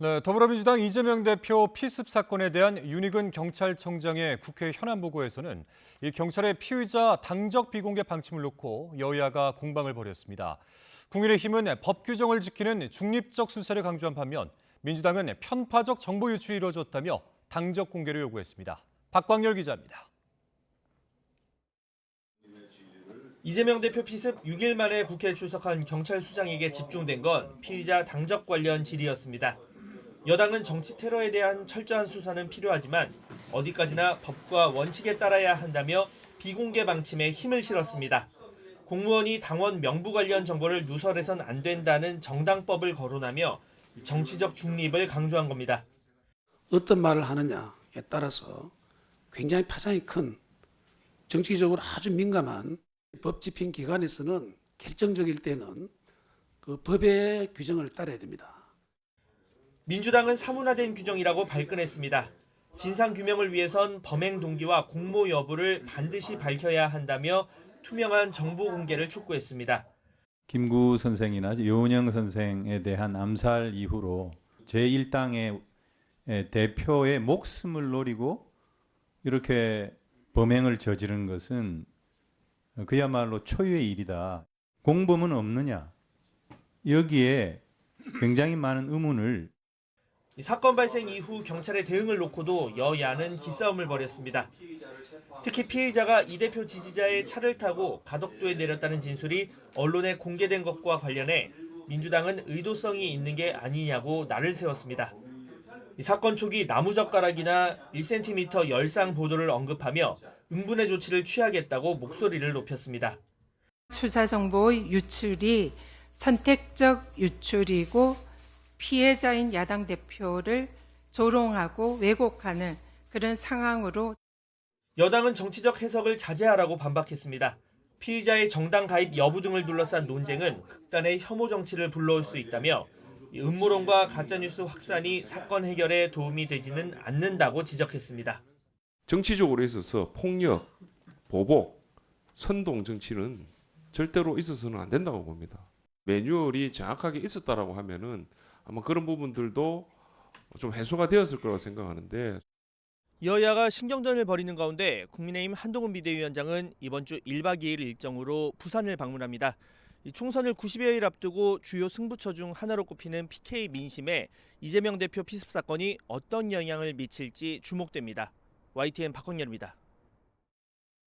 네, 더불어민주당 이재명 대표 피습 사건에 대한 윤희근 경찰청장의 국회 현안 보고에서는 이 경찰의 피의자 당적 비공개 방침을 놓고 여야가 공방을 벌였습니다. 국민의힘은 법 규정을 지키는 중립적 수사를 강조한 반면 민주당은 편파적 정보 유출이 이루어졌다며 당적 공개를 요구했습니다. 박광열 기자입니다. 이재명 대표 피습 6일 만에 국회에 출석한 경찰 수장에게 집중된 건 피의자 당적 관련 질의였습니다. 여당은 정치 테러에 대한 철저한 수사는 필요하지만 어디까지나 법과 원칙에 따라야 한다며 비공개 방침에 힘을 실었습니다. 공무원이 당원 명부 관련 정보를 누설해선 안 된다는 정당법을 거론하며 정치적 중립을 강조한 겁니다. 어떤 말을 하느냐에 따라서 굉장히 파장이 큰 정치적으로 아주 민감한 법 집행 기관에서는 결정적일 때는 그 법의 규정을 따라야 됩니다. 민주당은 사문화된 규정이라고 발끈했습니다. 진상규명을 위해선 범행 동기와 공모 여부를 반드시 밝혀야 한다며 투명한 정보 공개를 촉구했습니다. 김구 선생이나 여운형 선생에 대한 암살 이후로 제1당의 대표의 목숨을 노리고 이렇게 범행을 저지른 것은 그야말로 초유의 일이다. 공범은 없느냐? 여기에 굉장히 많은 의문을. 사건 발생 이후 경찰의 대응을 놓고도 여야는 기싸움을 벌였습니다. 특히 피의자가 이 대표 지지자의 차를 타고 가덕도에 내렸다는 진술이 언론에 공개된 것과 관련해 민주당은 의도성이 있는 게 아니냐고 날을 세웠습니다. 사건 초기 나무젓가락이나 1cm 열상 보도를 언급하며 응분의 조치를 취하겠다고 목소리를 높였습니다. 수사 정보의 유출이 선택적 유출이고 피해자인 야당 대표를 조롱하고 왜곡하는 그런 상황으로 여당은 정치적 해석을 자제하라고 반박했습니다. 피의자의 정당 가입 여부 등을 둘러싼 논쟁은 극단의 혐오 정치를 불러올 수 있다며 음모론과 가짜뉴스 확산이 사건 해결에 도움이 되지는 않는다고 지적했습니다. 정치적으로 있어서 폭력, 보복, 선동 정치는 절대로 있어서는 안 된다고 봅니다. 매뉴얼이 정확하게 있었다라고 하면은 아마 그런 부분들도 좀 해소가 되었을 거라고 생각하는데. 여야가 신경전을 벌이는 가운데 국민의힘 한동훈 비대위원장은 이번 주 1박 2일 일정으로 부산을 방문합니다. 총선을 90여일 앞두고 주요 승부처 중 하나로 꼽히는 PK 민심에 이재명 대표 피습 사건이 어떤 영향을 미칠지 주목됩니다. YTN 박광열입니다.